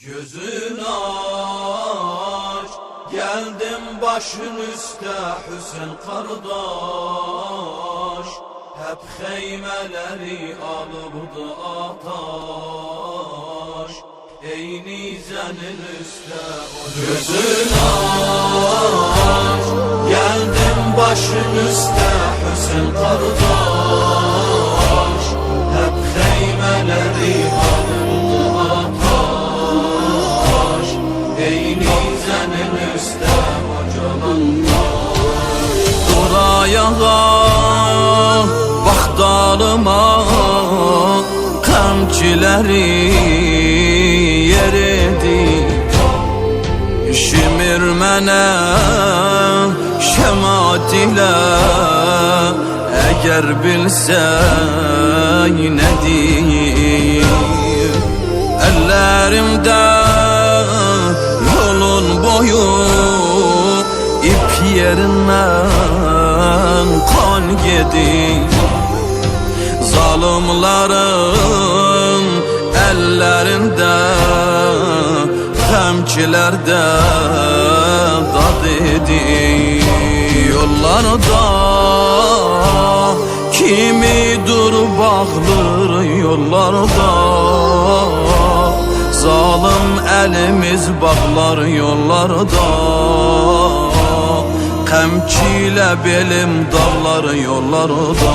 Gözün aç, geldim başın üstte Hüseyin kardeş. Hep xeymeleri alıbdı ataş. Ey nizenin üstte gözün aç, geldim başın üstte Hüseyin kardeş. Hep xeymeleri alıbdı ataş. Ey nizenin üstte hocalanma. Dur ayağa, bak dalıma, kamçileri yeredi. Şimirmene şemat ile, eğer bilsen ne diyeyim. Ellerimde yolun boyu, ip yerinden kan yedi. Zalimlerin ellerinde, temçilerde dad edi. Yollarda kimi dur bağlır yollarda, zalim elimiz bağlar yollarda. Kamçıyla belim dağlar yollarda.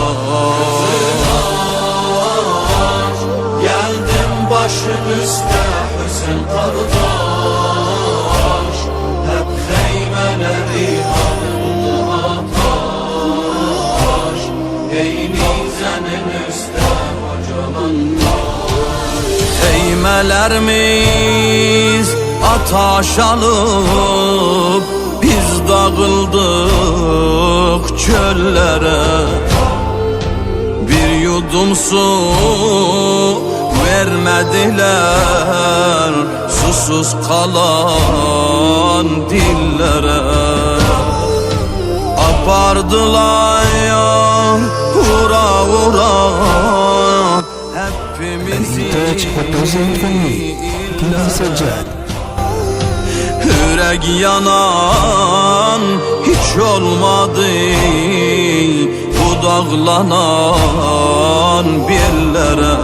Geldim başın üstte Hüseyin kardeş. Hep xeymeleri alıbdı ataş. Ey nizenin üstte hocalanma. Xeymelerimiz ataş alıp, biz dağıldık çöllere. Bir yudum su vermediler susuz kalan dillere. Apardılar ya vura vura hepimizi illere. Yürek yanan hiç olmadı, bu dağlanan birlere.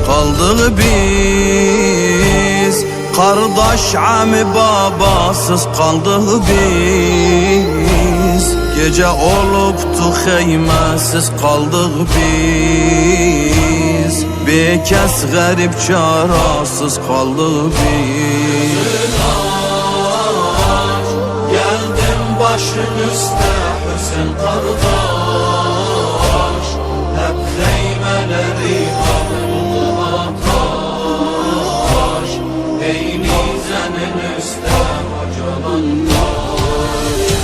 Kaldık biz, kardeş ami babasız kaldık biz. Gece oluptu xeymesiz kaldık biz. Bekes garip çarasız kaldık biz. Geldim başın üstte Hüseyin kardeş. Hep xeymeleri alıbdı ataş. Ey nizenin üstte hocalanma.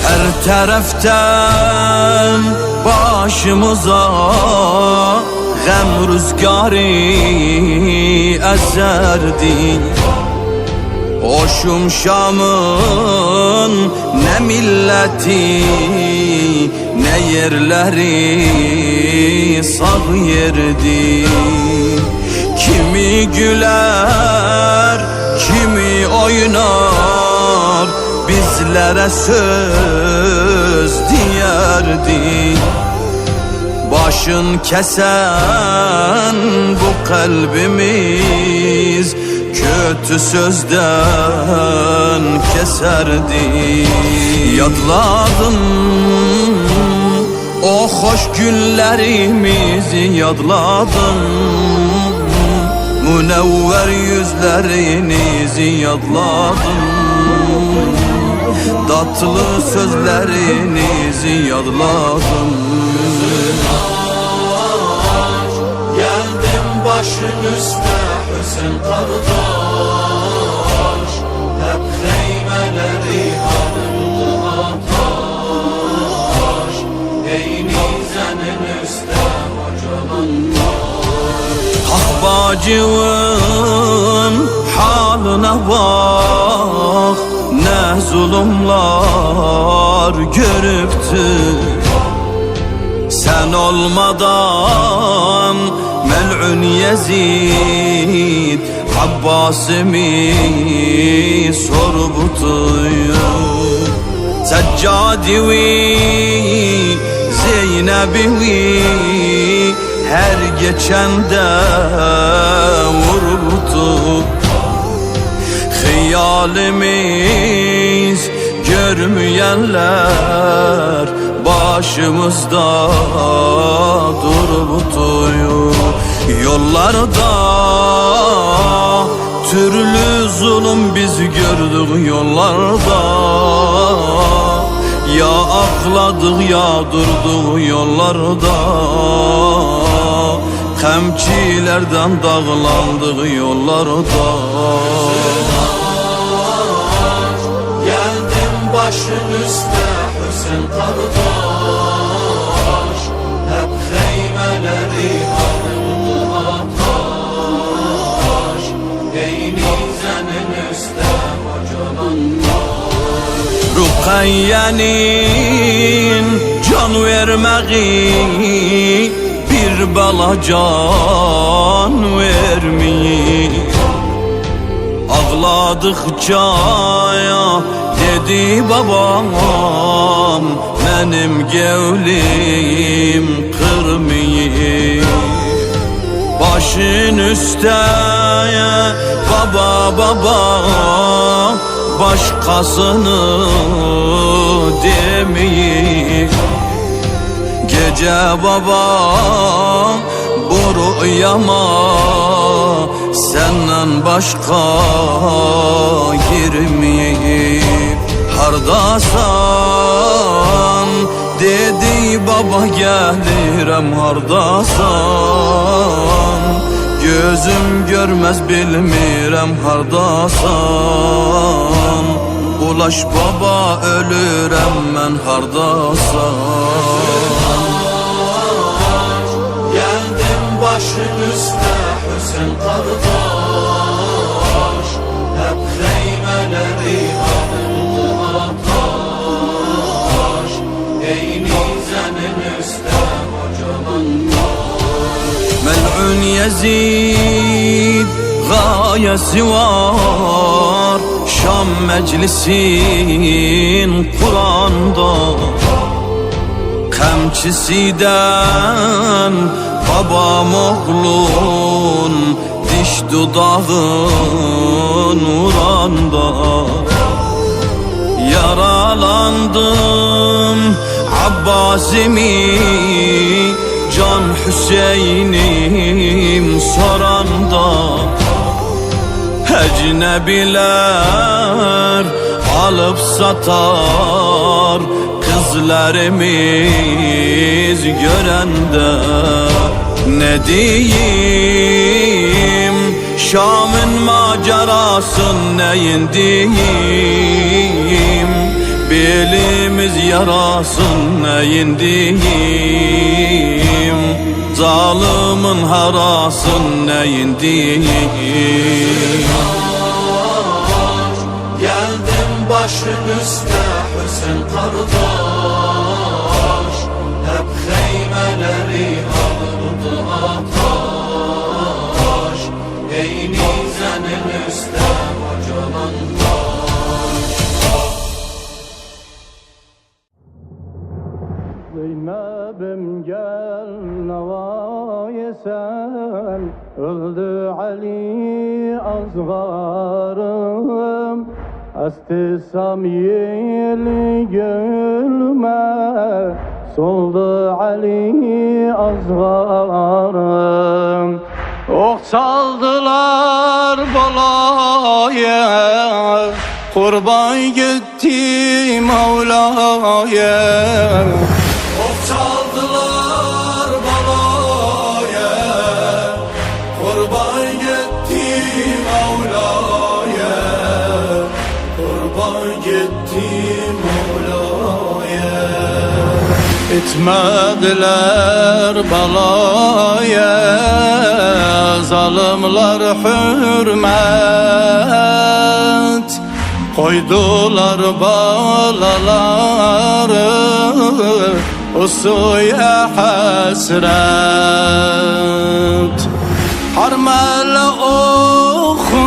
Her taraftan başımıza gəm rüzgarı eserdi. Oşum Şam'ın ne milleti, ne yerleri sağ yerdi. Kimi güler, kimi oynar, bizlere söz diyerdi. Başın kesen bu kalbimiz, kötü sözden keserdi. Yadladım o hoş günlerimizi, yadladım münevver yüzlerinizi, yadladım tatlı sözlerinizi, yadladım. Geldim başın üstte Hüseyin kardeş. Hep xeymeleri alıbdı ataş. Ey nizenin üstte hocalanma. Hak bacının haline bak, ne zulümler görüptü. Sen olmadan mel'un Yezid Abbas'imi sorbutuyu Seccadivi Zeynep'imi her geçende vurbutu Hıyalimiz görmeyenler başımızda durbutuyu Yollarda türlü zulüm biz gördük yollarda Ya ağladık ya durduk yollarda Kamçilerden dağlandık yollarda Geldim başın üstte Hüsn kardeş Hep heymeleri alındı ataş Eynizenin üstte hocalanmış Rukayye'nin can vermeyi bir bala can vermeyi Ağladıkça ya dedi babam benim gevlim kırmayı Başın üstte baba baba başkasını demeyi Gece baba bu rüyama senden başka girmeyip Hardasan dedi baba gelirem hardasan Gözüm görmez bilmirem hardasan Ulaş baba ölürem men hardasan Geldim başın üstte Hüsn kardeş Hep heymeleri alındı ataş Eynizenin üstte hocalanmış Mel'un Yezid gayesi var Şam meclisin Kur'an'da Kamçısiden babam oğlun diş dudağın vuranda Yaralandım Abbas'imi Can Hüseyin'im soranda Ecnebiler alıp satar Kızlarımız görende ne diyeyim Şam'ın macerasın neyin diyeyim Belimiz yarasın neyin diyeyim Zalimin harasın neyin diyeyim Geldim başın üstte Hüsn kardeş Hep heymeleri alırdı ataş Eynizenin üstte hocalanmış Zeynep'im gel navaya sen Öldü Ali azgarım Estisam yeli gülme Soldu Ali azgarım Ok saldılar balaya Kurban gitti Mevla'ya Ok çaldılar balaya Kurban gitti Mevla'ya Kurban gitti Mevla'ya Etmediler balaya Zalimler hürmet Koydular balaları usuya hasret Harmel oku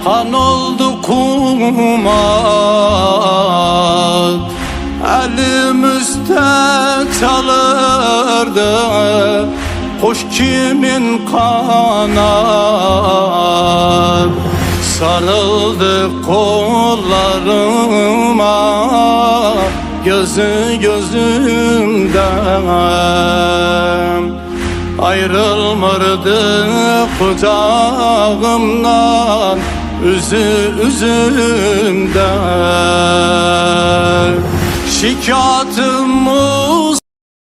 kan oldu kumat. Elimizde çalırdı kuş kimin kanat. Sarıldı kollarıma, gözü gözümden. Ayrılmırdı kucağımdan, üzü üzümden. Şikayetimiz